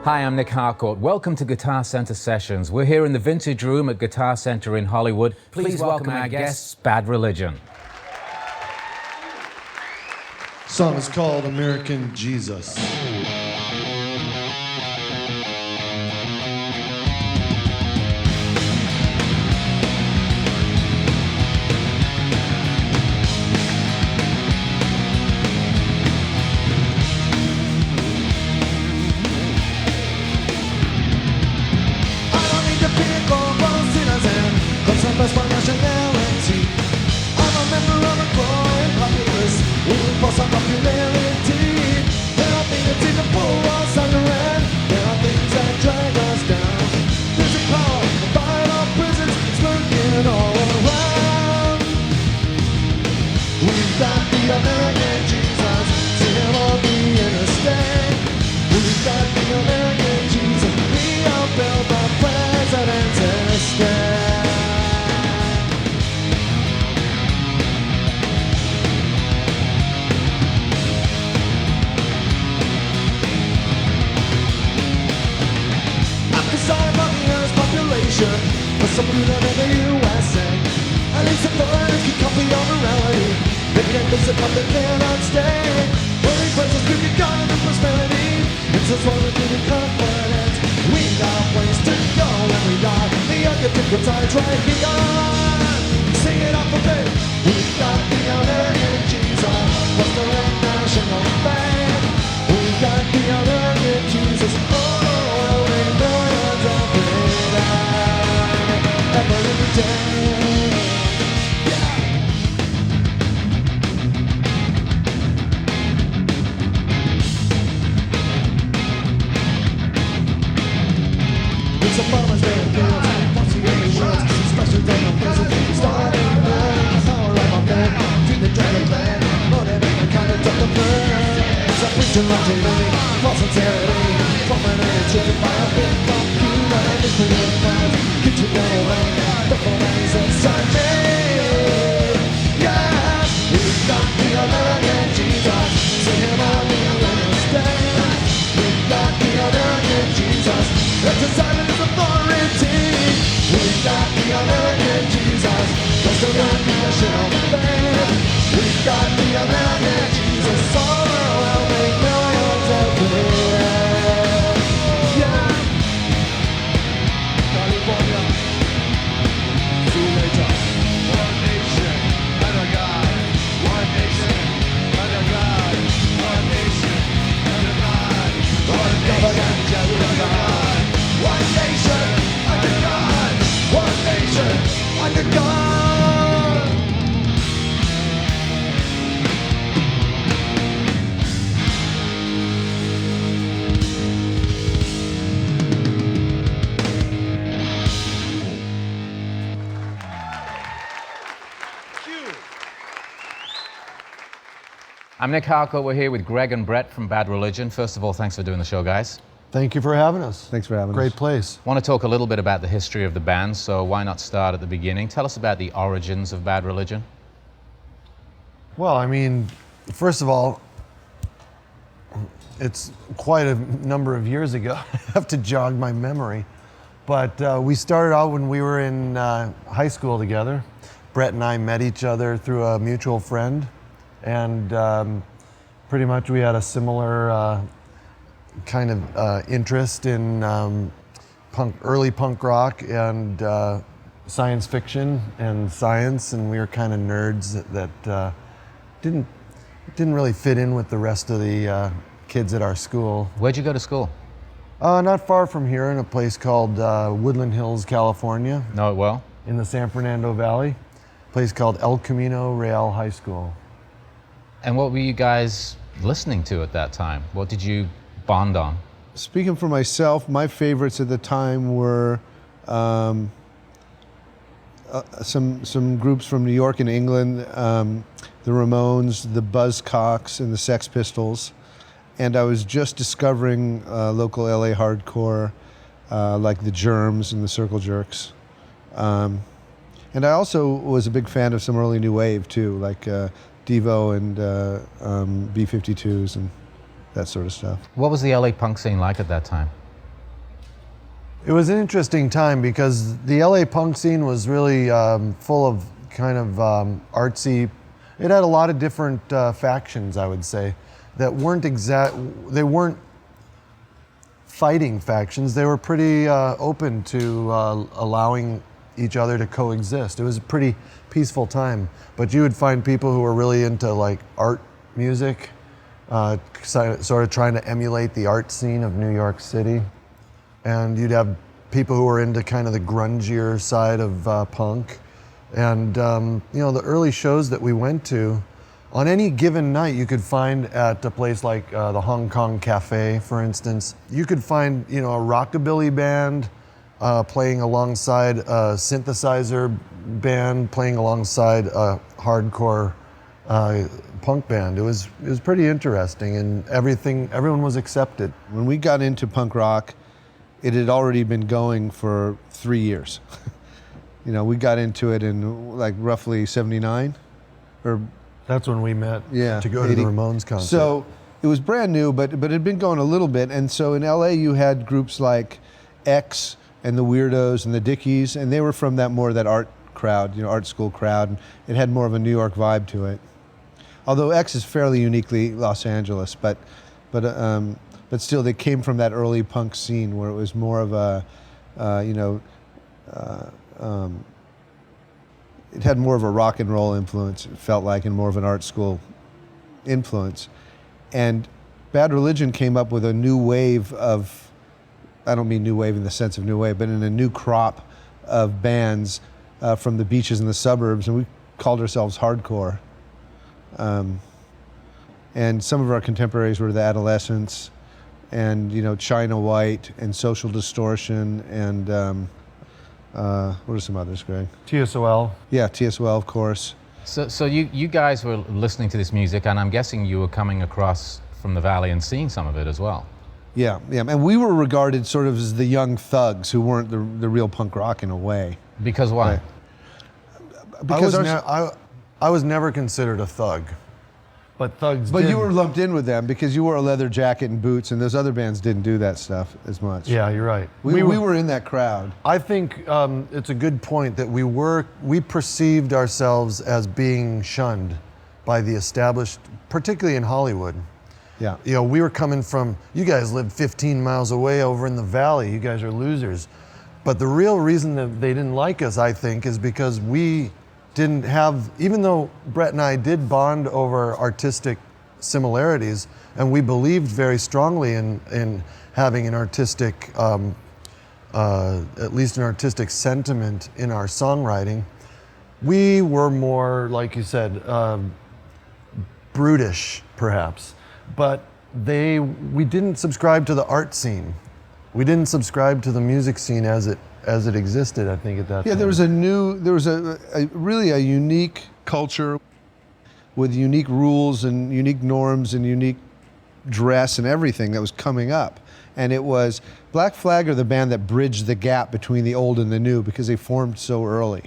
Hi, I'm Nick Harcourt. Welcome to Guitar Center Sessions. We're here in the Vintage Room at Guitar Center in Hollywood. Please welcome our guests, Bad Religion. The song is called American Jesus. That's my nationality. I'm a member of a growing populace, waiting for some popularity. There are things that seem to pull us under, and there are things that drag us down. There's a power, a vital prisons, lurking all around. We've got the American Jesus, see him on the interstate. We've got the American Jesus, we are built by presidents and states. For some reason in the USA, at least the foreigners can copy our morality. They can't visit, but they cannot stay. Holy presence, we can guide them prosperity. It's as long as we can confidence. We got a place to go when we die. The architect resides right here. Sing it out for me. We got the American Jesus, what's the national fame? We got the American Jesus. Oh, we millions of freedom. Every day. Yeah. It's a farmer's day of fields, wants to hear the words, special day of present, starting the power of my man, feed the dragon land, Lord, and the kind of the bird. It's a preaching longevity, false sincerity, permanent chicken by a big computer, and it's the fans, get you away. The boys inside me, yeah. We've got the American Jesus, see him on the interstate. We've got the American Jesus, exercising his authority. We've got the American Jesus, just a national fame. We've got the American Jesus, all around make millions of freedom. Yeah. California. See you later. One nation, under God. One nation, under God. One nation, under God. One nation, under God. One nation, under God. One nation, under God. I'm Nick Harcourt. We're here with Greg and Brett from Bad Religion. First of all, thanks for doing the show, guys. Thank you for having us. Thanks for having us. Great place. I want to talk a little bit about the history of the band, so why not start at the beginning? Tell us about the origins of Bad Religion. Well, I mean, first of all, it's quite a number of years ago. I have to jog my memory. But we started out when we were in high school together. Brett and I met each other through a mutual friend. And pretty much we had a similar kind of interest in early punk rock and science fiction and science, and we were kind of nerds that didn't really fit in with the rest of the kids at our school. Where'd you go to school? Not far from here, in a place called Woodland Hills, California. Know it well? In the San Fernando Valley. A place called El Camino Real High School. And what were you guys listening to at that time? What did you bond on? Speaking for myself, my favorites at the time were some groups from New York and England, the Ramones, the Buzzcocks, and the Sex Pistols. And I was just discovering local LA hardcore, like the Germs and the Circle Jerks. And I also was a big fan of some early new wave too, like Devo and B-52s and that sort of stuff. What was the LA punk scene like at that time? It was an interesting time because the LA punk scene was really full of kind of artsy. It had a lot of different factions, I would say, that weren't they weren't fighting factions. They were pretty open to allowing each other to coexist. It was a pretty peaceful time, but you would find people who were really into like art music, sort of trying to emulate the art scene of New York City. And you'd have people who were into kind of the grungier side of punk. And you know, the early shows that we went to, on any given night you could find at a place like the Hong Kong Cafe, for instance, you could find, you know, a rockabilly band playing alongside a synthesizer band, playing alongside a hardcore punk band. It was pretty interesting, and everyone was accepted. When we got into punk rock, it had already been going for 3 years. You know, we got into it in like roughly 79, or That's when we met to go to 80. the Ramones concert. So it was brand new, but it had been going a little bit. And so in LA, you had groups like X and the Weirdos and the Dickies, and they were from that art crowd, you know, art school crowd. And it had more of a New York vibe to it. Although X is fairly uniquely Los Angeles, but still they came from that early punk scene where it was more of a, it had more of a rock and roll influence, it felt like, and more of an art school influence. And Bad Religion came up with a new wave of, I don't mean new wave in the sense of new wave, but in a new crop of bands from the beaches and the suburbs, and we called ourselves hardcore. And some of our contemporaries were the Adolescents, and you know, China White and Social Distortion, and what are some others, Greg? TSOL. Yeah, TSOL, of course. So you guys were listening to this music, and I'm guessing you were coming across from the Valley and seeing some of it as well. Yeah, and we were regarded sort of as the young thugs who weren't the real punk rock in a way. Because why? Right. Because I was never considered a thug, but thugs But did. you were lumped in with them because you wore a leather jacket and boots, and those other bands didn't do that stuff as much. Yeah, you're right. We were in that crowd. I think it's a good point that we perceived ourselves as being shunned by the established, particularly in Hollywood. Yeah. You know, we were coming from, you guys live 15 miles away over in the valley, you guys are losers. But the real reason that they didn't like us, I think, is because we didn't have, even though Brett and I did bond over artistic similarities, and we believed very strongly in having an artistic, at least an artistic sentiment in our songwriting, we were more, like you said, brutish, perhaps. But we didn't subscribe to the art scene. We didn't subscribe to the music scene as it existed, I think, at that time. Yeah, there was a really a unique culture with unique rules and unique norms and unique dress and everything that was coming up. And it was Black Flag are the band that bridged the gap between the old and the new because they formed so early.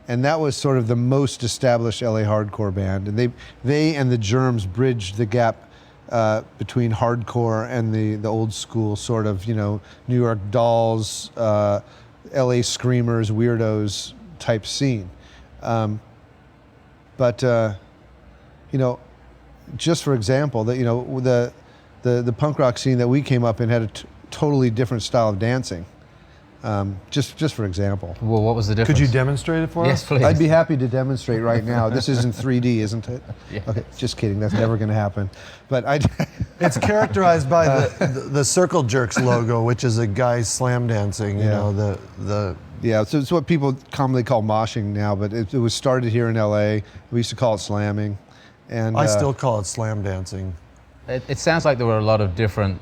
And that was sort of the most established LA hardcore band. And they and the Germs bridged the gap between hardcore and the old school sort of, you know, New York Dolls, LA Screamers, Weirdos type scene. But you know, just for example, that, you know, the punk rock scene that we came up in had a totally different style of dancing. Just for example. Well, what was the difference? Could you demonstrate it for us? Yes, please. I'd be happy to demonstrate right now. This is in 3D, isn't it? Yeah. Okay, just kidding. That's never going to happen. But It's characterized by the Circle Jerks logo, which is a guy slam dancing. You know, the yeah. So it's what people commonly call moshing now, but it was started here in LA. We used to call it slamming, and I still call it slam dancing. It sounds like there were a lot of different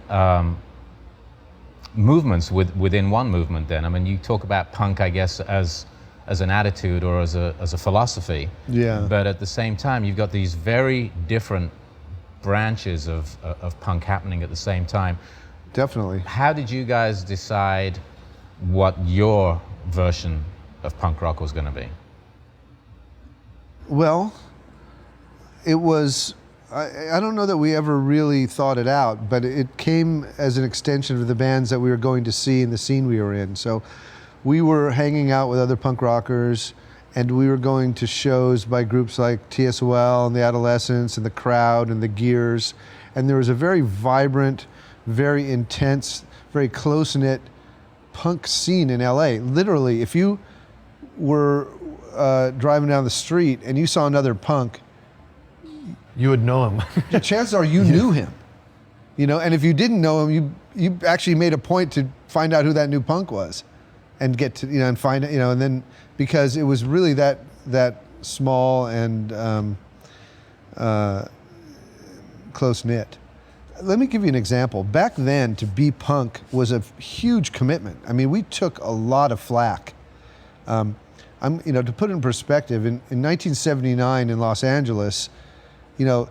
movements within one movement then. I mean, you talk about punk, I guess, as an attitude or as a philosophy. Yeah. But at the same time, you've got these very different branches of punk happening at the same time. Definitely. How did you guys decide what your version of punk rock was going to be? Well, it was I don't know that we ever really thought it out, but it came as an extension of the bands that we were going to see in the scene we were in. So we were hanging out with other punk rockers, and we were going to shows by groups like TSOL and the Adolescents and the Crowd and the Gears. And there was a very vibrant, very intense, very close-knit punk scene in LA. Literally, if you were driving down the street and you saw another punk, You would know him. the chances are you knew him. You know, and if you didn't know him, you actually made a point to find out who that new punk was and get to, and find it, and then, because it was really that small and close-knit. Let me give you an example. Back then, to be punk was a huge commitment. I mean, we took a lot of flack. To put it in perspective, in 1979 in Los Angeles, the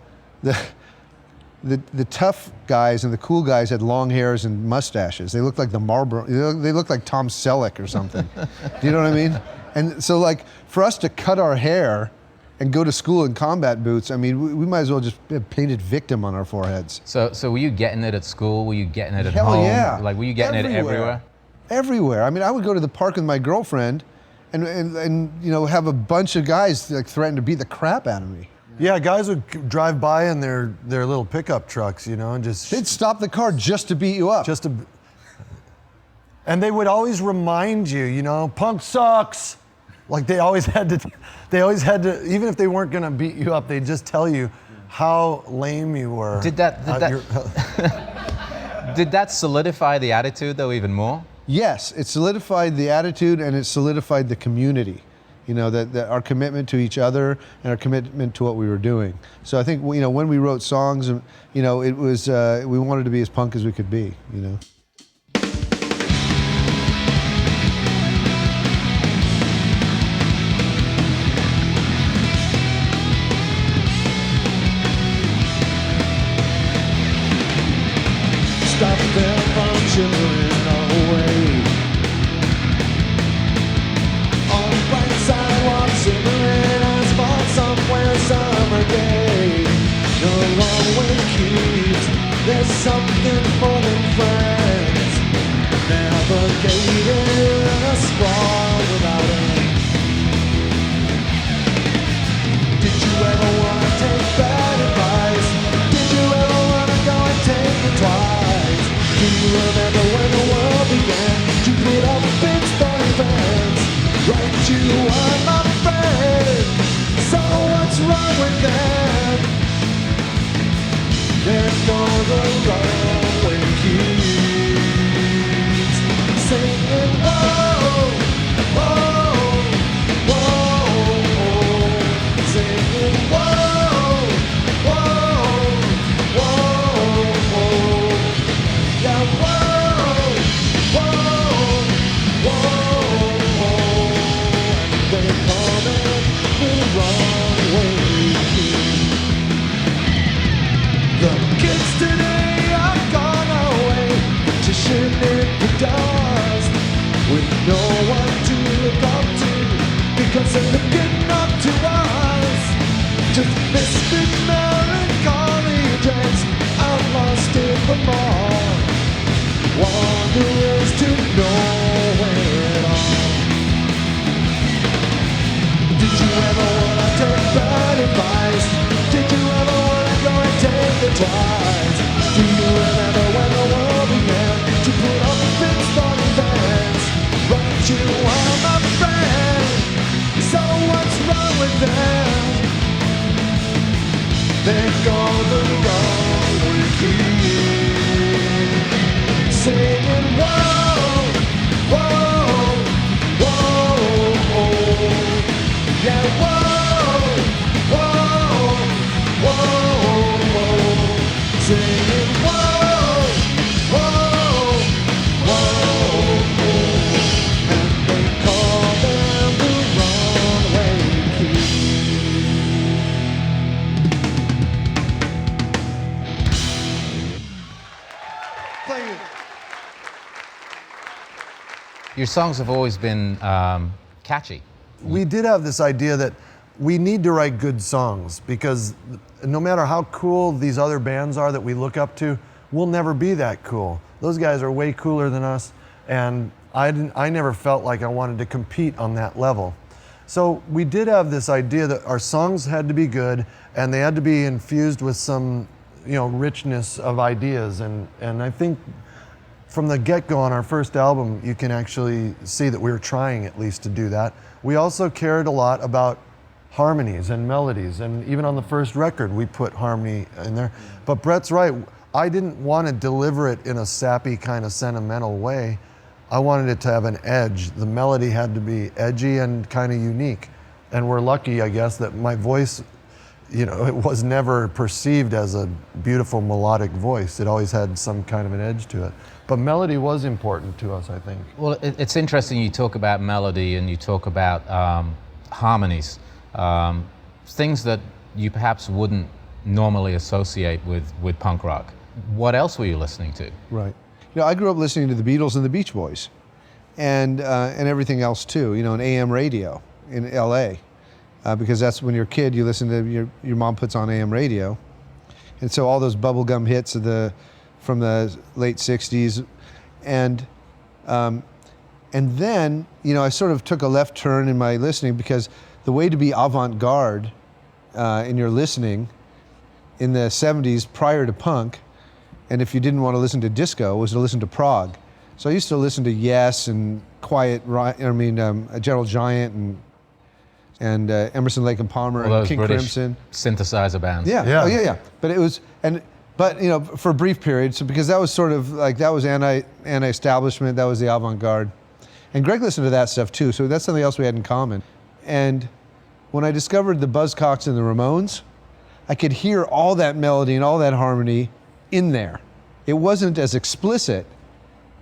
tough guys and the cool guys had long hairs and mustaches. They looked like the Marlboro. They looked like Tom Selleck or something. Do you know what I mean? And so, like, for us to cut our hair and go to school in combat boots, I mean, we might as well just have painted victim on our foreheads. So were you getting it at school? Were you getting it at Hell home? yeah. Like, were you getting it everywhere? Everywhere. I mean, I would go to the park with my girlfriend and have a bunch of guys like threaten to beat the crap out of me. Yeah, guys would drive by in their little pickup trucks, and just They'd stop the car just to beat you up. and they would always remind you, punk sucks. Like they always had to, even if they weren't gonna beat you up, they'd just tell you how lame you were. Did that solidify the attitude though even more? Yes, it solidified the attitude and it solidified the community. That our commitment to each other and our commitment to what we were doing. So I think, when we wrote songs, it was, we wanted to be as punk as we could be, Stop them from shimmering away. On bright sidewalks, simmering asphalt somewhere summer day. No one keeps, there's something more than friends. Navigating a sprawl without end. Did you ever want to take bad advice? Did you ever want to go and take it twice? Do you remember when the world began to put up big stone fence? Right, you are my friend. So what's wrong with them? There go the runaway kids, singing whoa, whoa, whoa, singing whoa, whoa, whoa, yeah, whoa, whoa, whoa, they're coming the wrong way. The kids today are gone away, petitioning for dust, with no one to look up to, because they're looking up to us. Just misfit melancholy dreads, I'm lost in the mall, wanderers to nowhere at all. Did you ever wanna take bad advice? Did you ever wanna go and take it twice? Do you remember when the world began to put up big stone fence? Right, you are my friend. So what's wrong with them? They go the wrong way, singing whoa, whoa, whoa, yeah, whoa, whoa, whoa, singing whoa, whoa, whoa, and they call them the wrong way kids. Thank you. Your songs have always been catchy. We did have this idea that we need to write good songs, because no matter how cool these other bands are that we look up to, we'll never be that cool. Those guys are way cooler than us, and I never felt like I wanted to compete on that level. So we did have this idea that our songs had to be good, and they had to be infused with some, richness of ideas. And I think from the get-go on our first album, you can actually see that we were trying at least to do that. We also cared a lot about harmonies and melodies, and even on the first record, we put harmony in there. But Brett's right, I didn't want to deliver it in a sappy kind of sentimental way. I wanted it to have an edge. The melody had to be edgy and kind of unique. And we're lucky, I guess, that my voice, it was never perceived as a beautiful melodic voice. It always had some kind of an edge to it. But melody was important to us, I think. Well, it's interesting you talk about melody and you talk about harmonies, things that you perhaps wouldn't normally associate with punk rock. What else were you listening to? Right. I grew up listening to the Beatles and the Beach Boys, and everything else too. In AM radio in L.A. Because that's when you're a kid, you listen to your mom puts on AM radio, and so all those bubblegum hits from the late '60s, and then I sort of took a left turn in my listening, because the way to be avant-garde in your listening in the '70s prior to punk, and if you didn't want to listen to disco, was to listen to prog. So I used to listen to Yes and Gentle Giant and Emerson, Lake and Palmer, All and those King British Crimson synthesizer bands. Yeah. Yeah. Oh, yeah. But it was, for a brief period, so because that was sort of like, that was anti-establishment, that was the avant-garde. And Greg listened to that stuff too, so that's something else we had in common. And when I discovered the Buzzcocks and the Ramones, I could hear all that melody and all that harmony in there. It wasn't as explicit,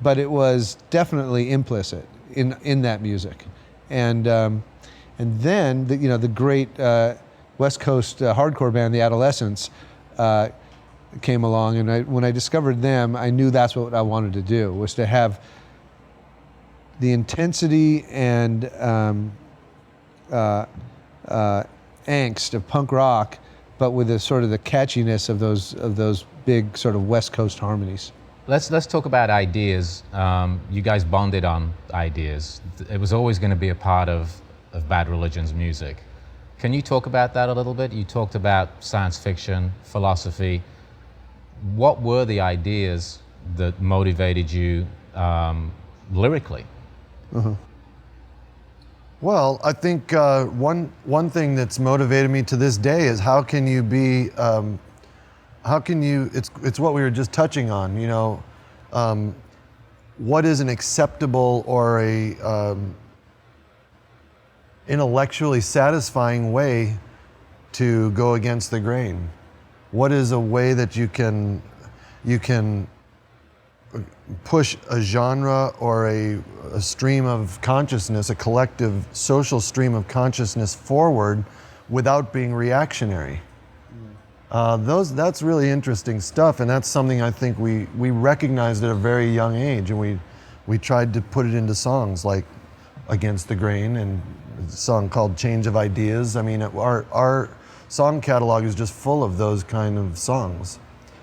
but it was definitely implicit in that music. And then the great West Coast hardcore band, the Adolescents, came along, and when I discovered them, I knew that's what I wanted to do, was to have the intensity and angst of punk rock, but with the sort of the catchiness of those big sort of West Coast harmonies. Let's talk about ideas. You guys bonded on ideas. It was always going to be a part of Bad Religion's music. Can you talk about that a little bit? You talked about science fiction, philosophy. What were the ideas that motivated you lyrically? Uh-huh. Well, I think one thing that's motivated me to this day is how can you, it's what we were just touching on, what is an acceptable or a intellectually satisfying way to go against the grain? What is a way that you can push a genre or a stream of consciousness, a collective social stream of consciousness forward without being reactionary? That's really interesting stuff, and that's something I think we recognized at a very young age, and we tried to put it into songs like Against the Grain and a song called Change of Ideas. I mean, our song catalog is just full of those kind of songs.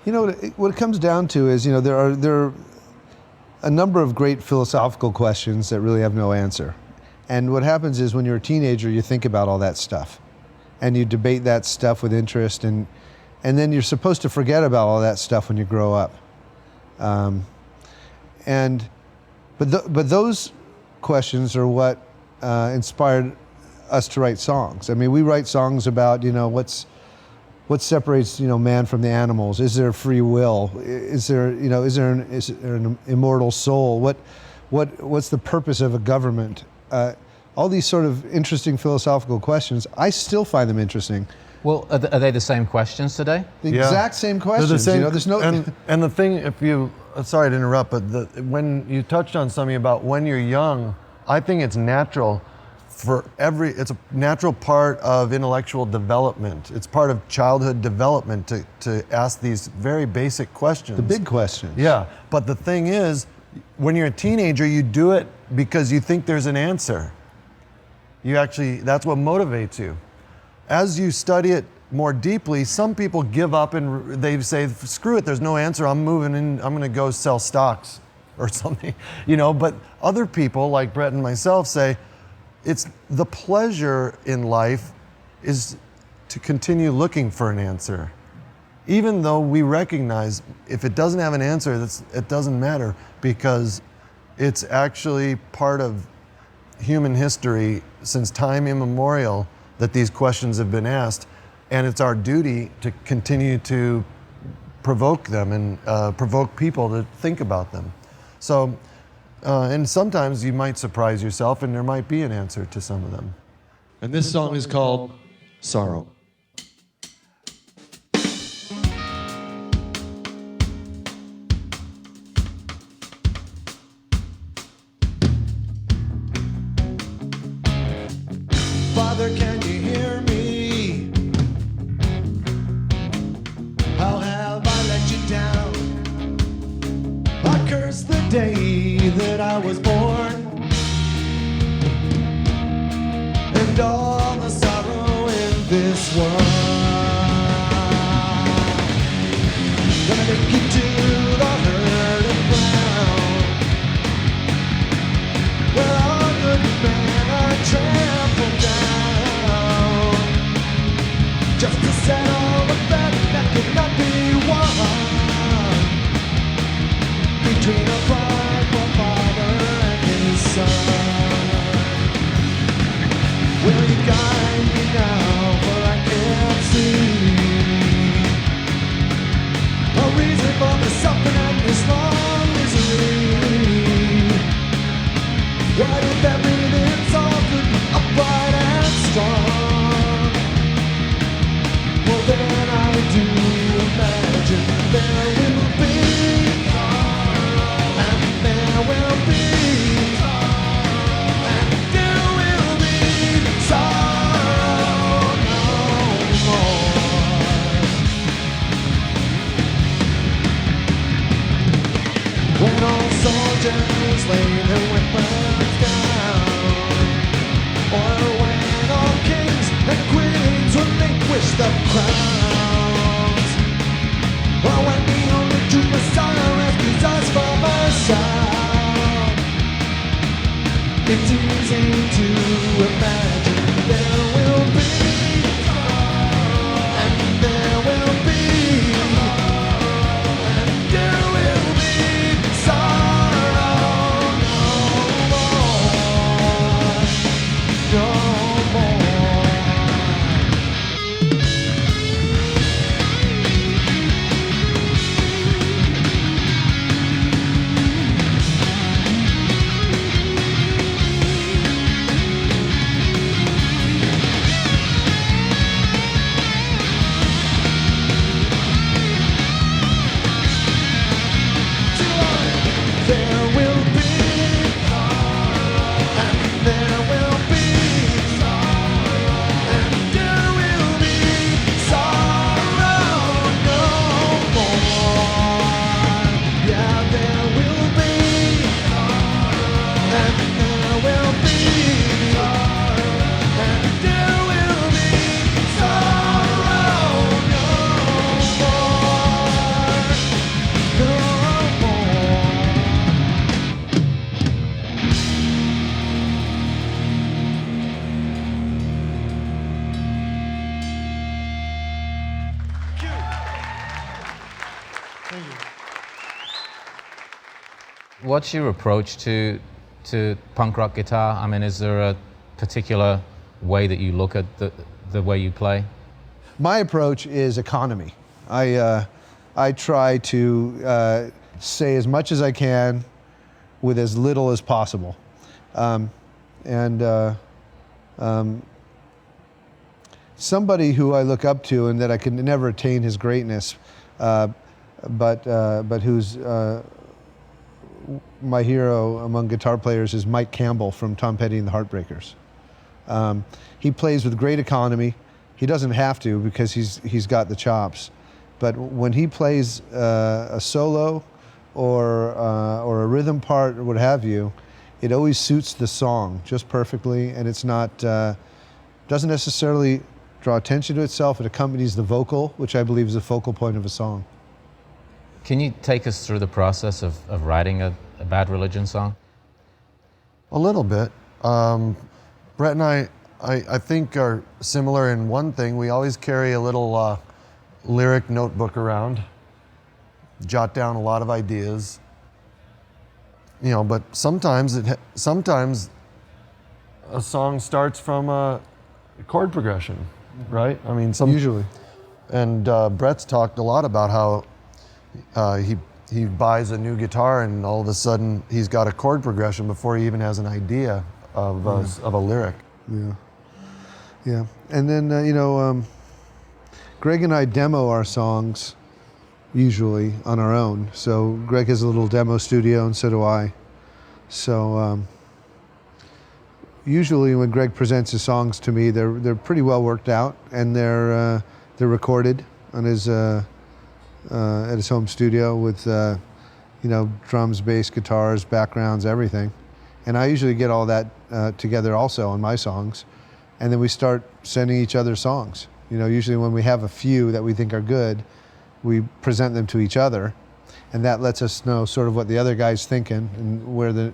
What it comes down to is, there are a number of great philosophical questions that really have no answer. And what happens is when you're a teenager, you think about all that stuff and you debate that stuff with interest, and then you're supposed to forget about all that stuff when you grow up. But those questions are what inspired us to write songs. I mean, we write songs about, what separates, man from the animals? Is there free will? Is there an immortal soul? What's the purpose of a government? All these sort of interesting philosophical questions, I still find them interesting. Well, are they the same questions today? The exact same questions. They're the same, there's no. And the thing, sorry to interrupt, but when you touched on something about when you're young, I think it's natural it's a natural part of intellectual development. It's part of childhood development to ask these very basic questions. The big questions. Yeah, but the thing is, when you're a teenager, you do it because you think there's an answer. That's what motivates you. as you study it more deeply, some people give up and they say, screw it, there's no answer, I'm moving in, I'm gonna go sell stocks or something, you know, but other people like Brett and myself say, it's the pleasure in life is to continue looking for an answer. Even though we recognize if it doesn't have an answer, it doesn't matter, because it's actually part of human history since time immemorial that these questions have been asked, and it's our duty to continue to provoke them and provoke people to think about them. So, and sometimes you might surprise yourself and there might be an answer to some of them. And this song is called Sorrow. Father, can you hear me? How have I let you down? I curse the day that I was born, and all the sorrow in this world. Gonna take you to the hurting ground, where all good men are trampled down, just to settle the bet that cannot be won between a prideful father and his son. Will you guide me now, for I can't see a reason for the suffering and this long misery. What if everything's all good, upright and strong? Well then I do imagine there will be, and there will be, and there will be sorrow no more. When all soldiers lay their weapons down, or when all kings and queens relinquish the crowns, or when the only true Messiah rescues us from ourselves, it's easy to imagine there will be, and there will be, and there will be sorrow no more, no more. There will be, and there will be, and there will be sorrow no more. Yeah, there will be, and there will be, and there will be sorrow no more, no more. What's your approach to punk rock guitar? I mean, is there a particular way that you look at the way you play? My approach is economy. I try to say as much as I can with as little as possible. Somebody who I look up to and that I could never attain his greatness, but who's my hero among guitar players is Mike Campbell from Tom Petty and the Heartbreakers. He plays with great economy. He doesn't have to because he's got the chops. But when he plays a solo or a rhythm part or what have you, it always suits the song just perfectly, and it's not doesn't necessarily draw attention to itself. It accompanies the vocal, which I believe is the focal point of a song. Can you take us through the process of writing a Bad Religion song? A little bit. Brett and I think are similar in one thing. We always carry a little lyric notebook around, jot down a lot of ideas. You know, but sometimes a song starts from a chord progression, right? I mean, Usually. And Brett's talked a lot about how he buys a new guitar and all of a sudden he's got a chord progression before he even has an idea of a lyric. Yeah. Yeah. And then, Greg and I demo our songs usually on our own. So Greg has a little demo studio and so do I. So usually when Greg presents his songs to me, they're pretty well worked out and they're recorded on his at his home studio with drums, bass, guitars, backgrounds, everything. And I usually get all that together also on my songs, and then we start sending each other songs. Usually when we have a few that we think are good, we present them to each other, and that lets us know sort of what the other guy's thinking and where the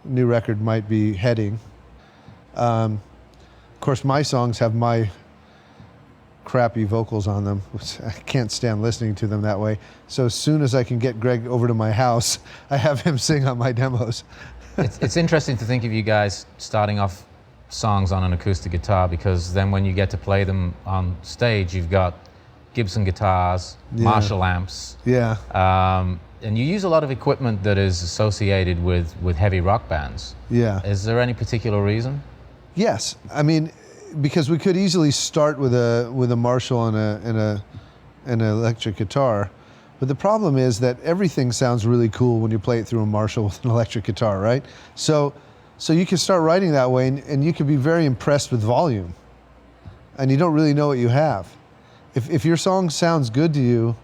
new record might be heading. Of course, my songs have my crappy vocals on them, which I can't stand listening to them that way. So as soon as I can get Greg over to my house, I have him sing on my demos. It's interesting to think of you guys starting off songs on an acoustic guitar, because then when you get to play them on stage, you've got Gibson guitars, Marshall amps. Yeah. And you use a lot of equipment that is associated with heavy rock bands. Yeah. Is there any particular reason? Yes. I mean, because we could easily start with a Marshall and an electric guitar, but the problem is that everything sounds really cool when you play it through a Marshall with an electric guitar, right? So you can start writing that way, and you can be very impressed with volume, and you don't really know what you have. If your song sounds good to you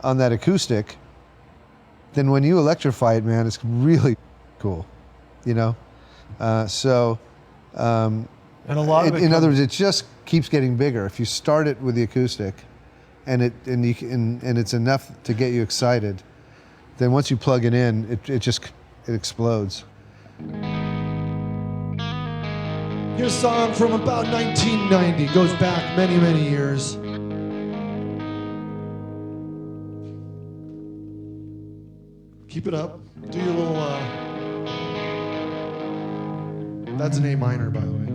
on that acoustic, then when you electrify it, man, it's really cool, And a lot of it in other words, it just keeps getting bigger. If you start it with the acoustic, and it's enough to get you excited, then once you plug it in, it explodes. Here's a song from about 1990. Goes back many, many years. Keep it up. Do your little. That's an A minor, by the way.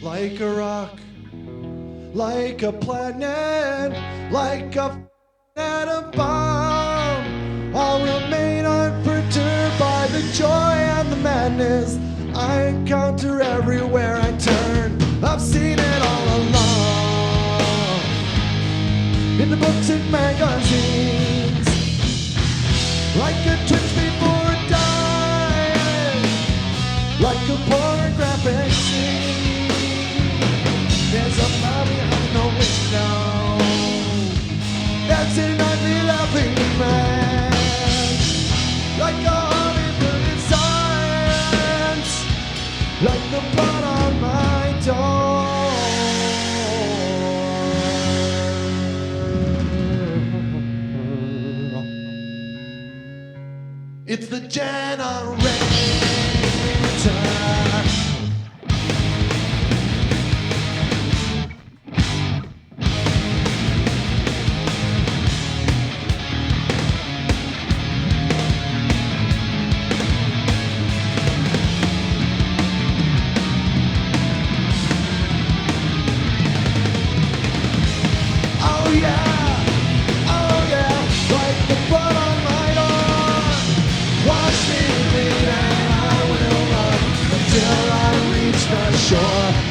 Like a rock, like a planet, like a atom bomb, I'll remain unperturbed by the joy and the madness I encounter everywhere I turn. I've seen it all along, in the books and magazines, like a twitch before dying, like a pornographic scene. There's a fire behind the window, that's an ugly laughing man, like a hummingbird in silence, like the blood on my door. It's the generator.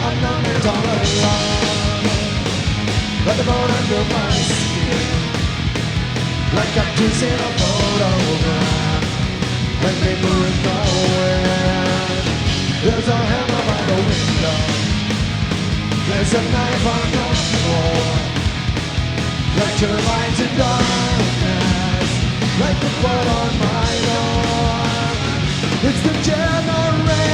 I'm numbed all along, like the bone under my skin, like cactus in a photograph, like paper in the wind. There's a hammer by the window, there's a knife on the floor, like turbines in darkness, like the blood on my door. It's the generator.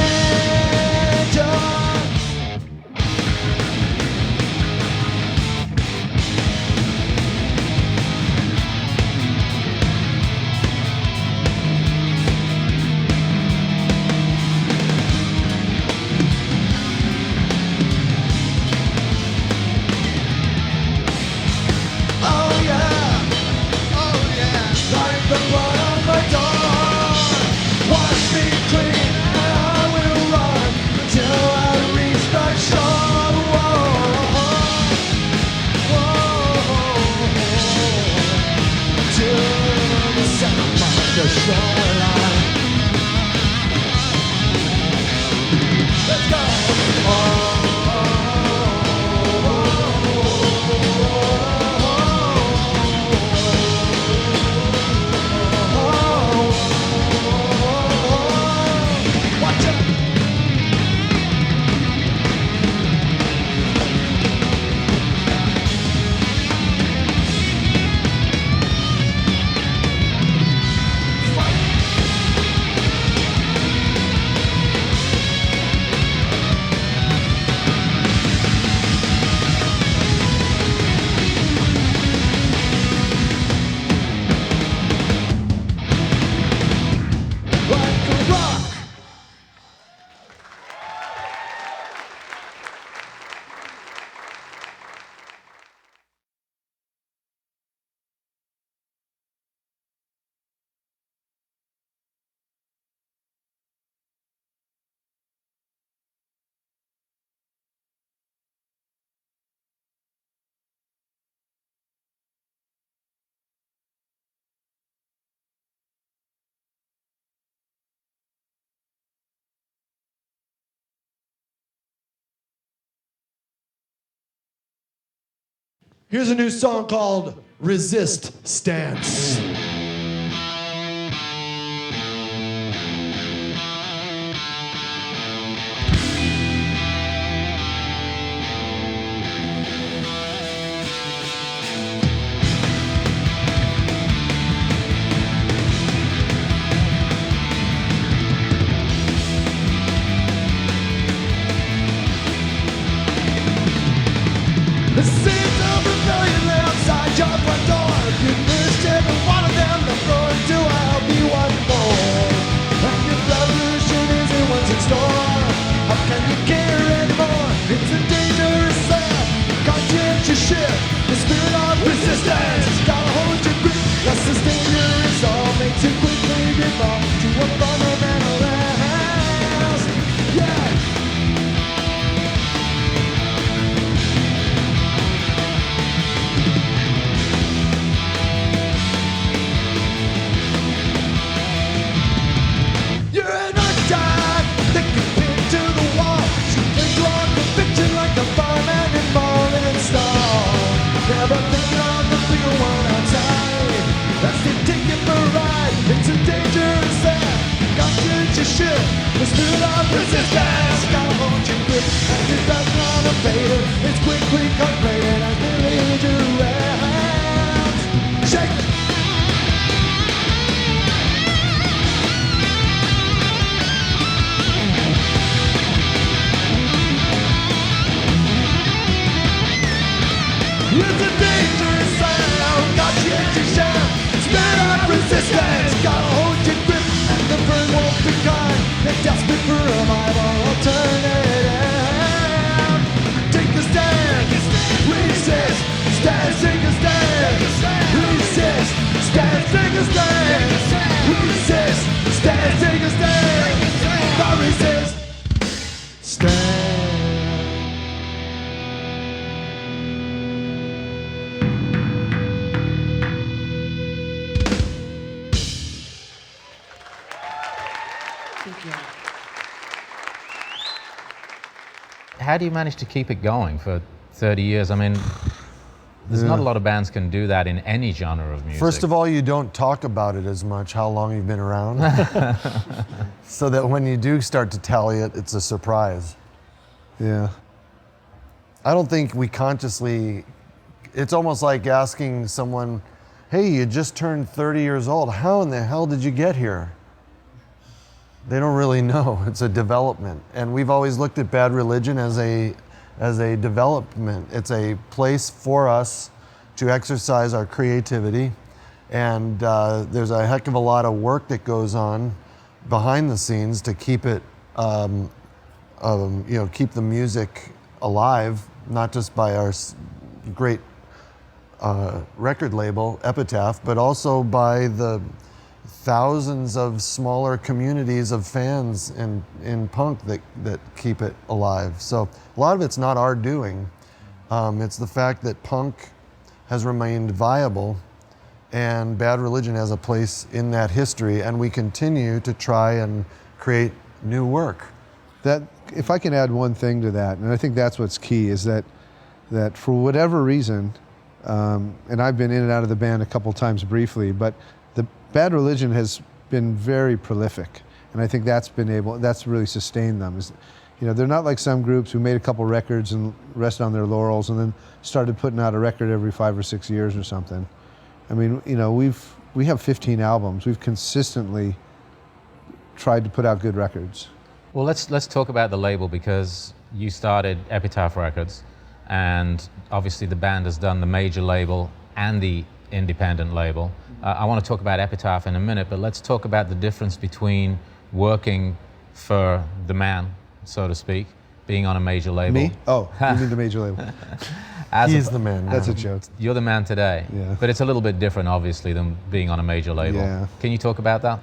Here's a new song called Resist Stance. The seeds of rebellion lay outside your front door. You missed every one of them. The road to I'll be one more. And your revolution isn't what's in store. How can you care anymore? It's a dangerous step. Conscientious shift. The spirit of resistance. Gotta hold your grip. Less this dangerous all makes you quickly devolve to a fundamental ass. Yeah. You're an archetype that can pin to the wall. She clings to our conviction like the fireman in falling star. Never think on the bigger one outside. That's the ticket for a ride. It's a dangerous step. Conscientious shift. The spirit of resistance. Gotta hold your grip. And it does not evade it. It's quickly conveyed as the leader ends. Shake. It's a dangerous sound, conscientious shout. Spirit of resistance, gotta hold your grip. And the burn won't be kind. They're desperate for a viable alternative. Take a stand, resist, stand, take a stand. Resist, stand, take a stand. Resist, stand, take a stand. Resist, stand. How do you manage to keep it going for 30 years? I mean, there's not a lot of bands can do that in any genre of music. First of all, you don't talk about it as much, how long you've been around. So that when you do start to tally it, it's a surprise. Yeah. I don't think we consciously, it's almost like asking someone, hey, you just turned 30 years old. How in the hell did you get here? They don't really know. It's a development. And we've always looked at Bad Religion as a development. It's a place for us to exercise our creativity. And there's a heck of a lot of work that goes on behind the scenes to keep it, keep the music alive, not just by our great record label, Epitaph, but also by the thousands of smaller communities of fans in punk that keep it alive. So a lot of it's not our doing. It's the fact that punk has remained viable and Bad Religion has a place in that history, and we continue to try and create new work. That, if I can add one thing to that, and I think that's what's key, is that for whatever reason, and I've been in and out of the band a couple times briefly, but the Bad Religion has been very prolific, and I think that's really sustained them. They're not like some groups who made a couple records and rested on their laurels and then started putting out a record every 5 or 6 years or something. I mean, we have 15 albums. We've consistently tried to put out good records. Well, let's talk about the label, because you started Epitaph Records, and obviously the band has done the major label and the independent label. I want to talk about Epitaph in a minute, but let's talk about the difference between working for the so to speak, being on a major label. Me? Oh, you mean the major label. He's the man now. That's a joke. You're the man today. Yeah. But it's a little bit different, obviously, than being on a major label. Yeah. Can you talk about that?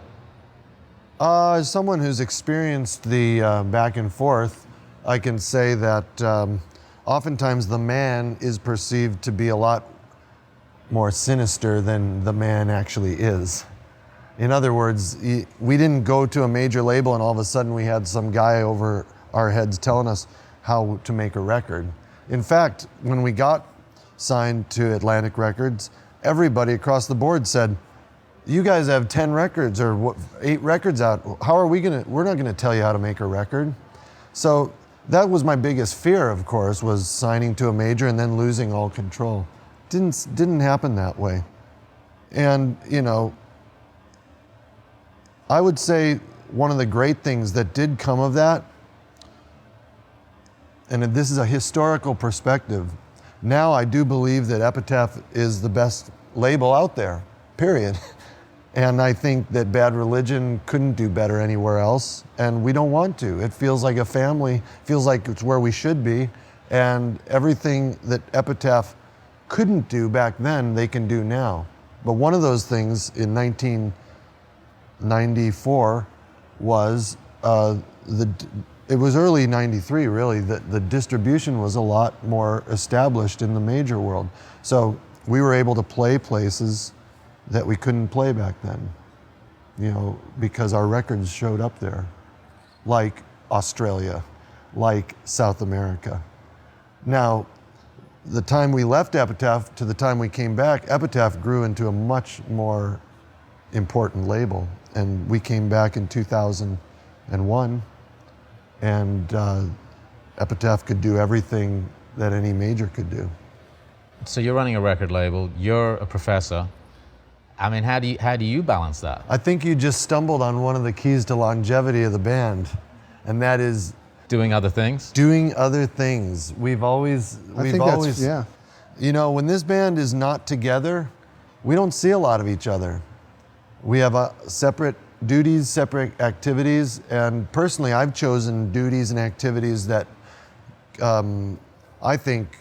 As someone who's experienced the back and forth, I can say that oftentimes the man is perceived to be a lot more sinister than the man actually is. In other words, we didn't go to a major label and all of a sudden we had some guy over our heads telling us how to make a record. In fact, when we got signed to Atlantic Records, everybody across the board said, you guys have 10 records or 8 records out. How are we we're not gonna tell you how to make a record. So that was my biggest fear, of course, was signing to a major and then losing all control. Didn't happen that way. And, you know, I would say one of the great things that did come of that, and this is a historical perspective, now I do believe that Epitaph is the best label out there, period. And I think that Bad Religion couldn't do better anywhere else, and we don't want to. It feels like a family, feels like it's where we should be, and everything that Epitaph couldn't do back then, they can do now. But one of those things in 1994 was, it was early 93 really, that the distribution was a lot more established in the major world. So we were able to play places that we couldn't play back then, you know, because our records showed up there, like Australia, like South America. Now, the time we left Epitaph to the time we came back, Epitaph grew into a much more important label. And we came back in 2001, and Epitaph could do everything that any major could do. So you're running a record label, you're a professor. I mean, how do you balance that? I think you just stumbled on one of the keys to longevity of the band, and that is Doing other things? doing other things. We've always, Yeah. you know, when this band is not together, we don't see a lot of each other. We have separate duties, separate activities, and personally, I've chosen duties and activities that I think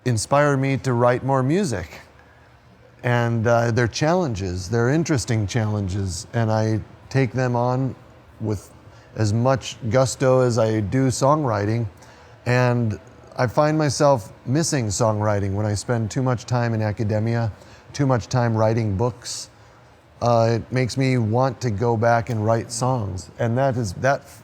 inspire me to write more music. And they're challenges, they're interesting challenges, and I take them on with as much gusto as I do songwriting. And I find myself missing songwriting when I spend too much time in academia, too much time writing books. It makes me want to go back and write songs, and that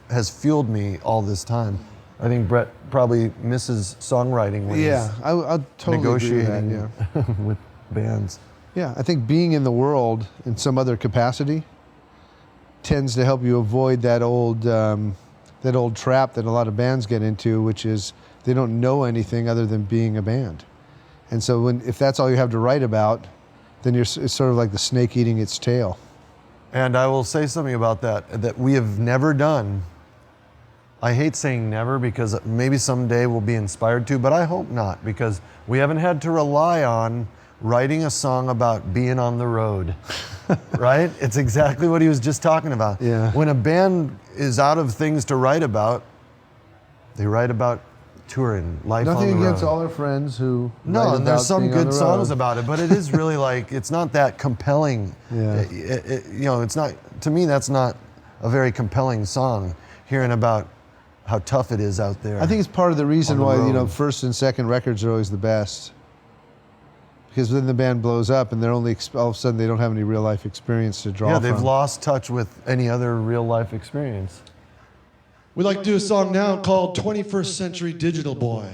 has fueled me all this time. I think Brett probably misses songwriting when I'll totally negotiating agree with that, yeah. with bands. Yeah, I think being in the world in some other capacity tends to help you avoid that old trap that a lot of bands get into, which is they don't know anything other than being a band. And so if that's all you have to write about, then it's sort of like the snake eating its tail. And I will say something about that we have never done. I hate saying never because maybe someday we'll be inspired to, but I hope not, because we haven't had to rely on writing a song about being on the road, right? It's exactly what he was just talking about. Yeah. When a band is out of things to write about, they write about touring, life on the road. Nothing against all our friends who No, write and there's about some being on good the songs road. about it, but it is really like, it's not that compelling. Yeah. You know, it's not, to me, that's not a very compelling song, hearing about how tough it is out there. I think it's part of the reason On the why, road. first and second records are always the best. Because then the band blows up and they're only, all of a sudden they don't have any real life experience to draw Yeah, from. they've lost touch with any other real life experience. We'd like to do a song now called 21st Century Digital Boy.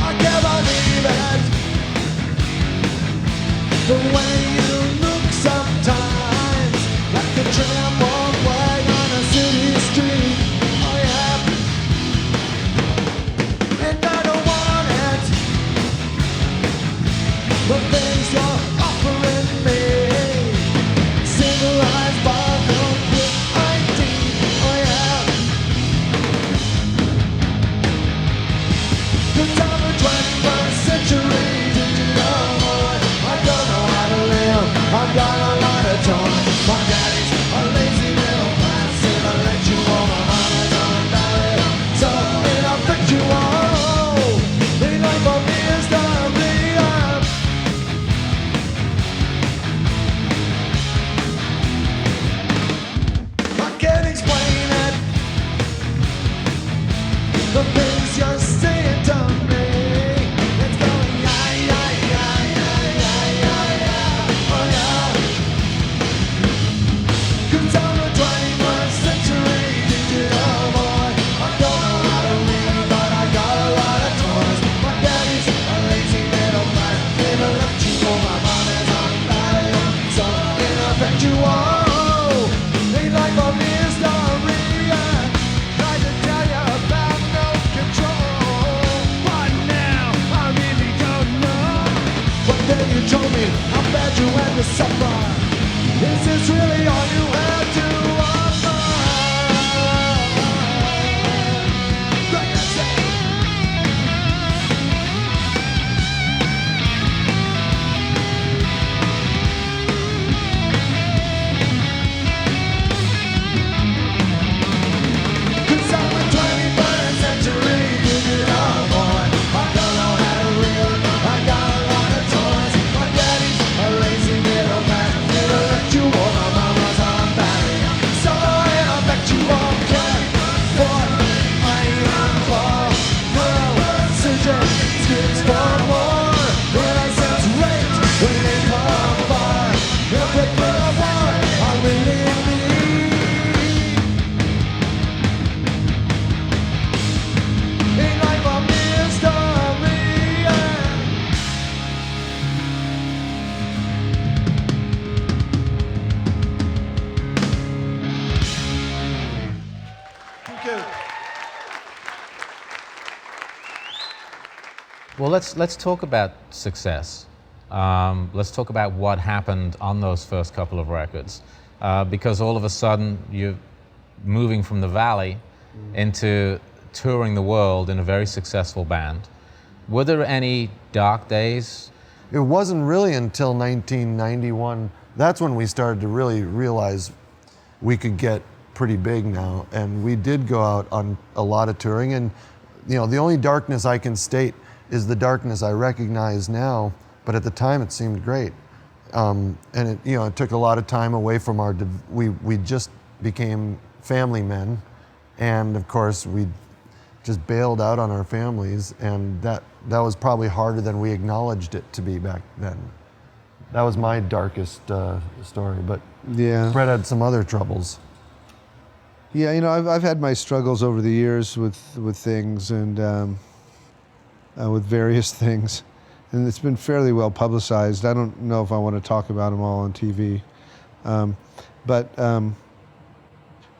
I can't believe it, the way you look sometimes, like a tram walkway on a city street. Oh yeah, and I don't want it, the things you're offering me, civilized barcode with ID. Oh yeah. Cause I'm a 21st century digital boy. I don't know how to live, I've got a lot of toys. My daddy's a lazy little bastard. I let you all, my mama's unmarried, so it affects you all. The life of me is the real. I can't explain it, the things you're saying to me. It's going yeah, yeah, yeah, yeah, yeah, yeah, yeah. Oh yeah. you all. Ain't like a mystery. Tried to tell you about no control, but now I really don't know. But then you told me how bad you had to suffer. Is this really all you had to offer? Greg, that's it. Cause I'm a 21st century digital boy. I don't know how to read, I got a lot of toys. My daddy's a lazy little man. Never let you on my mama's on battery. So and I bet you won't care. What I am for. Precision skips for more. When I sense rage, when they come by. Every bit of war I really need. Ain't like a mystery. Thank you. Well, let's talk about success. Let's talk about what happened on those first couple of records, because all of a sudden you're moving from the Valley into touring the world in a very successful band. Were there any dark days? It wasn't really until 1991, that's when we started to really realize we could get pretty big now. And we did go out on a lot of touring. And you know, the only darkness I can state is the darkness I recognize now, but at the time it seemed great. And it, you know, it took a lot of time away from our, we just became family men. And of course we just bailed out on our families, and that was probably harder than we acknowledged it to be back then. That was my darkest story, but Yeah. Brett had some other troubles. Yeah, you know, I've had my struggles over the years with things and with various things, and it's been fairly well publicized. I don't know if I want to talk about them all on TV, but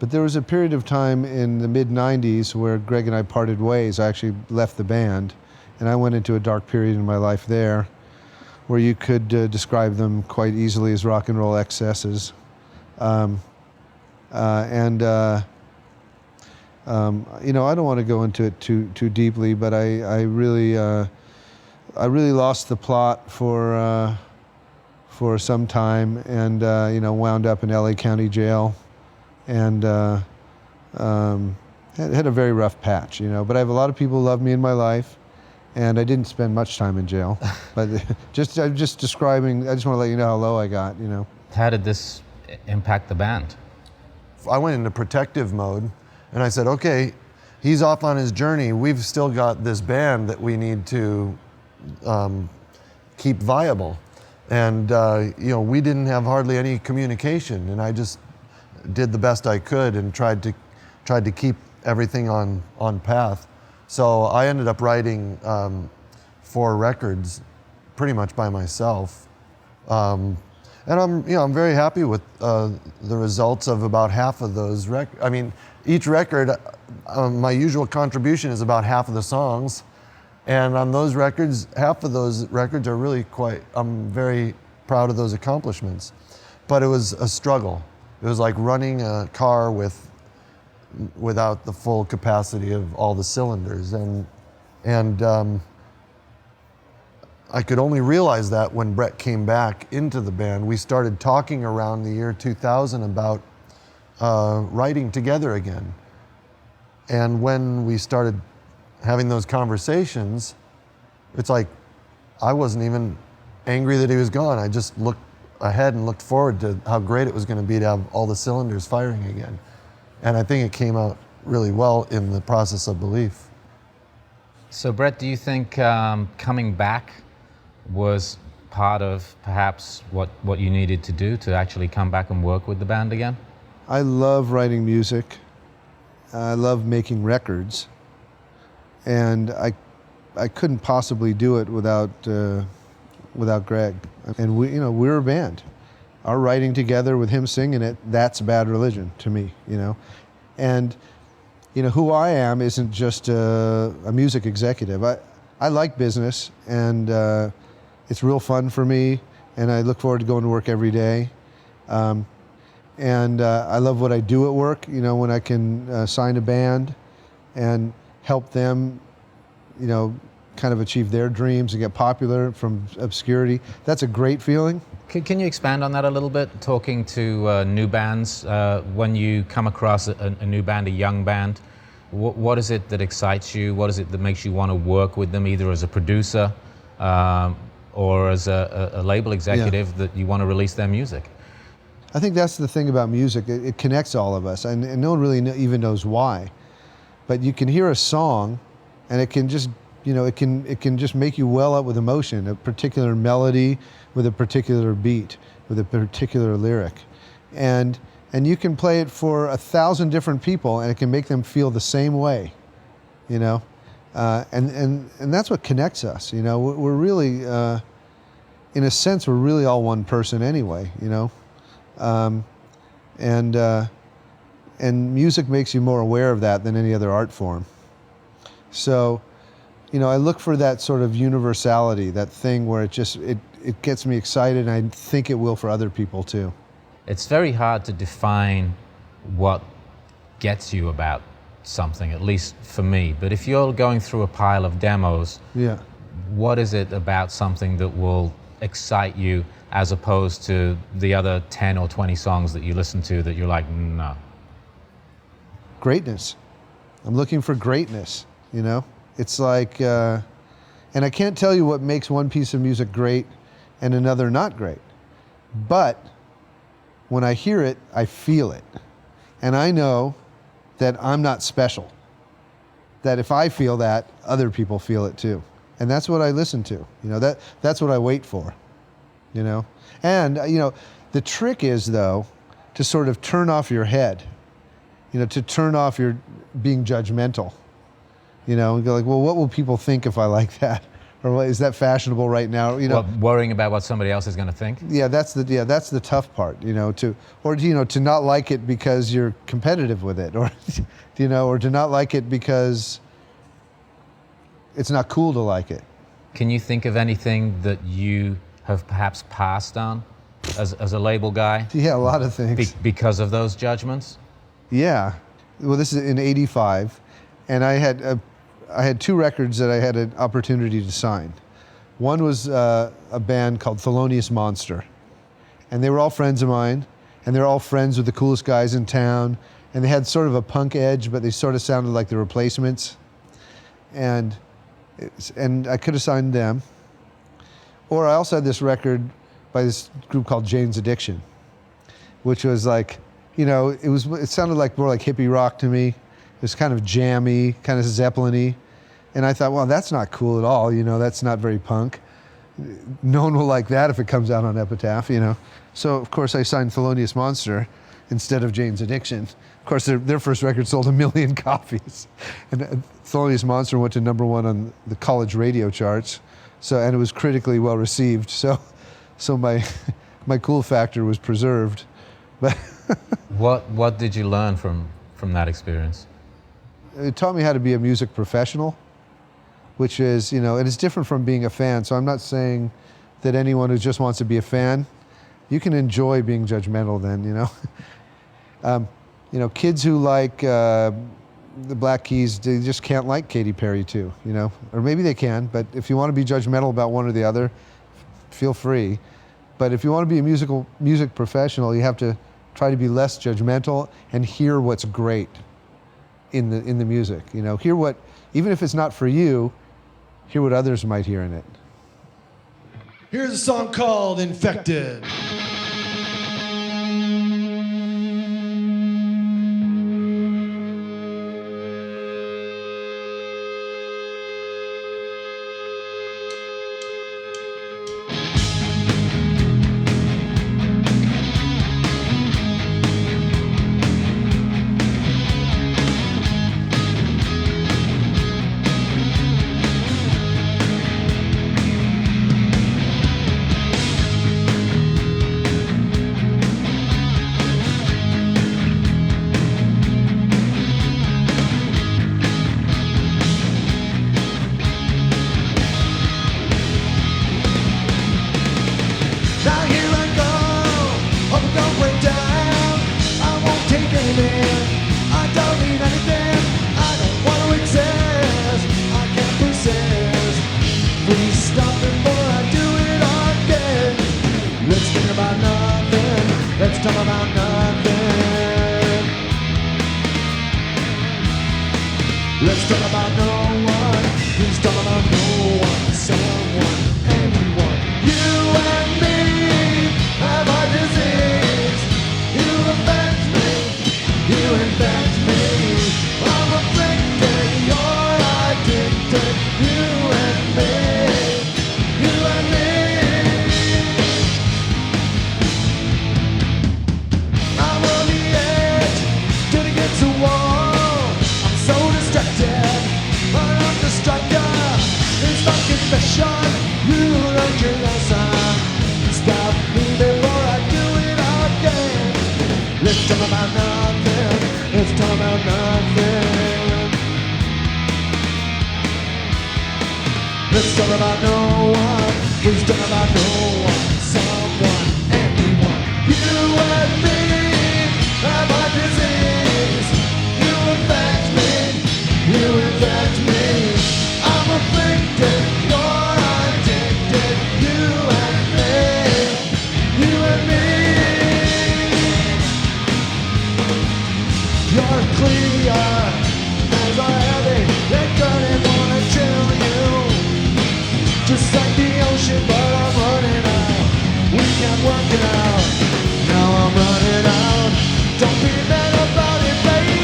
there was a period of time in the mid-'90s where Greg and I parted ways. I actually left the band, and I went into a dark period in my life there, where you could describe them quite easily as rock and roll excesses. You know, I don't want to go into it too deeply, but I really lost the plot for some time, and you know, wound up in LA County Jail, and had a very rough patch, you know. But I have a lot of people who love me in my life, and I didn't spend much time in jail. But I'm just describing. I just want to let you know how low I got, you know. How did this impact the band? I went into protective mode, and I said, okay, he's off on his journey. We've still got this band that we need to keep viable. And you know, we didn't have hardly any communication, and I just did the best I could and tried to keep everything on path. So I ended up writing 4 records pretty much by myself. And I'm very happy with the results of about half of those records. I mean, each record, my usual contribution is about half of the songs. And on those records, half of those records are really I'm very proud of those accomplishments. But it was a struggle. It was like running a car without the full capacity of all the cylinders. And I could only realize that when Brett came back into the band. We started talking around the year 2000 about writing together again. And when we started having those conversations, it's like I wasn't even angry that he was gone. I just looked ahead and looked forward to how great it was going to be to have all the cylinders firing again. And I think it came out really well in the process of belief. So Brett, do you think coming back was part of perhaps what you needed to do to actually come back and work with the band again? I love writing music. I love making records, and I couldn't possibly do it without Greg. And we're a band, our writing together with him singing it, that's Bad Religion to me, you know. And, you know, who I am isn't just a music executive. I like business, and it's real fun for me, and I look forward to going to work every day. And I love what I do at work, you know, when I can sign a band and help them, you know, kind of achieve their dreams and get popular from obscurity. That's a great feeling. Can you expand on that a little bit? Talking to new bands, when you come across a new band, a young band, what is it that excites you? What is it that makes you want to work with them, either as a producer or as a label executive, that you want to release their music? I think that's the thing about music. It connects all of us, and no one really even knows why. But you can hear a song, and it can just, you know, it can just make you well up with emotion, a particular melody with a particular beat, with a particular lyric. And you can play it for 1,000 different people, and it can make them feel the same way, you know? And that's what connects us, you know? We're really, in a sense, we're really all one person anyway, you know? And music makes you more aware of that than any other art form. So, you know, I look for that sort of universality, that thing where it gets me excited, and I think it will for other people too. It's very hard to define what gets you about something, at least for me. But if you're going through a pile of demos, Yeah. what is it about something that will excite you as opposed to the other 10 or 20 songs that you listen to that you're like, no? Greatness. I'm looking for greatness, you know? It's like, and I can't tell you what makes one piece of music great and another not great. But when I hear it, I feel it. And I know that I'm not special. That if I feel that, other people feel it too. And that's what I listen to. You know, that's what I wait for. You know? And, you know, the trick is, though, to sort of turn off your head. You know, to turn off your being judgmental. You know, and go like, well, what will people think if I like that? Or what, is that fashionable right now? You know, Well, worrying about what somebody else is going to think? yeah, that's the tough part. You know, to not like it because you're competitive with it, or you know, or to not like it because it's not cool to like it. Can you think of anything that you have perhaps passed on as a label guy Yeah, a lot of things. because of those judgments? Yeah, well, this is in '85, and I had two records that I had an opportunity to sign. One was a band called Thelonious Monster, and they were all friends of mine, and they're all friends with the coolest guys in town, and they had sort of a punk edge, but they sort of sounded like the Replacements, and I could have signed them. Or I also had this record by this group called Jane's Addiction, which was like, you know, it sounded like more like hippie rock to me. It was kind of jammy, kind of Zeppelin-y. And I thought, well, that's not cool at all, you know, that's not very punk. No one will like that if it comes out on Epitaph, you know. So, of course, I signed Thelonious Monster instead of Jane's Addiction. Of course, their first record sold 1 million copies. And Thelonious Monster went to #1 on the college radio charts. So, and it was critically well received. So my cool factor was preserved. But What did you learn from that experience? it taught me how to be a music professional, which is, you know, and it's different from being a fan. So I'm not saying that anyone who just wants to be a fan, you can enjoy being judgmental then, you know. You know, kids who like the Black Keys, they just can't like Katy Perry too, you know. Or maybe they can, but if you want to be judgmental about one or the other, feel free. But if you want to be a music professional, you have to try to be less judgmental and hear what's great in the music. You know, hear what, even if it's not for you, hear what others might hear in it. Here's a song called Infected. nothing. Let's talk about nothing. Let's talk about no one. Please talk about no one, someone, anyone. You and me have a disease. You affect me. You infect me. I'm afflicted. You're addicted. You and me. You and me. I'm on the edge, till it gets a wall. I'm so distracted, but I'm distracted. It's my confession, you learned your lesson. Stop me before I do it again. Let's talk about nothing, let's talk about nothing. Let's talk about no one, please talk about no one, someone, anyone. You and me have a disease. You affect me, you infect me. I'm afflicted, you're addicted. You and me, you and me. You're clear, as are heavy. They couldn't wanna chill you. Just like the ocean, but I'm running out. We can't work it out. Now I'm running out. Don't be mad about it, baby.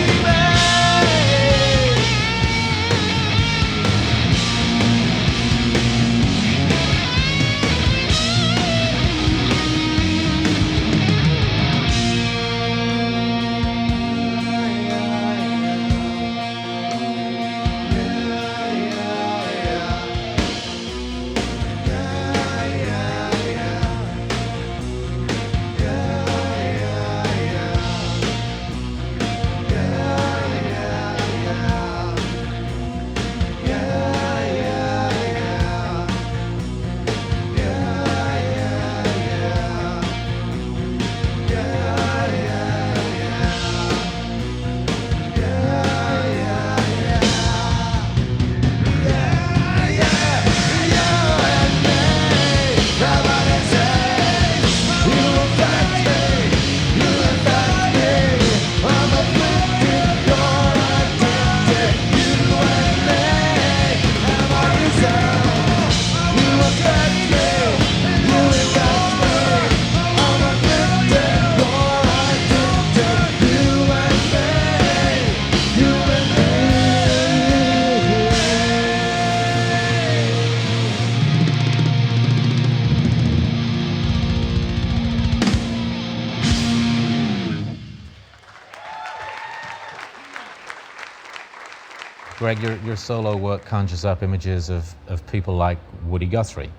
Greg, your solo work conjures up images of people like Woody Guthrie.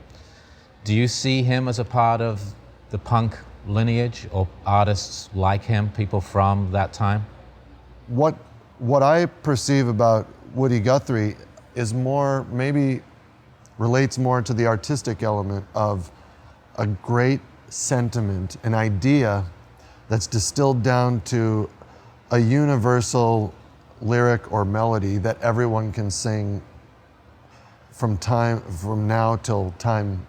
Do you see him as a part of the punk lineage, or artists like him, people from that time? What I perceive about Woody Guthrie is more, maybe relates more to the artistic element of a great sentiment, an idea that's distilled down to a universal lyric or melody that everyone can sing from now till time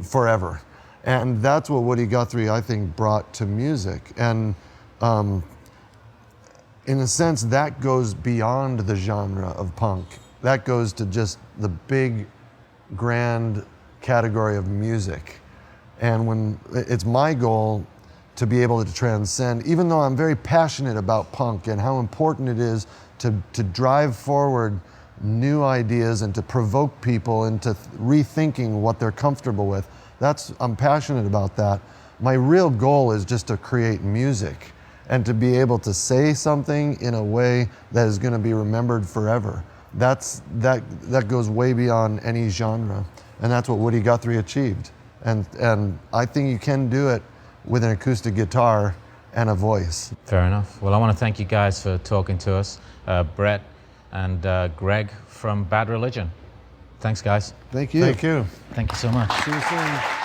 forever. And that's what Woody Guthrie, I think, brought to music. And in a sense, that goes beyond the genre of punk. That goes to just the big, grand category of music. And when it's my goal to be able to transcend, even though I'm very passionate about punk and how important it is to drive forward new ideas and to provoke people into rethinking what they're comfortable with. I'm passionate about that. My real goal is just to create music and to be able to say something in a way that is going to be remembered forever. That goes way beyond any genre, and that's what Woody Guthrie achieved. And I think you can do it with an acoustic guitar and a voice. Fair enough. Well, I want to thank you guys for talking to us, Brett and Greg from Bad Religion. Thanks, guys. Thank you. Thank you. Thank you so much. See you soon.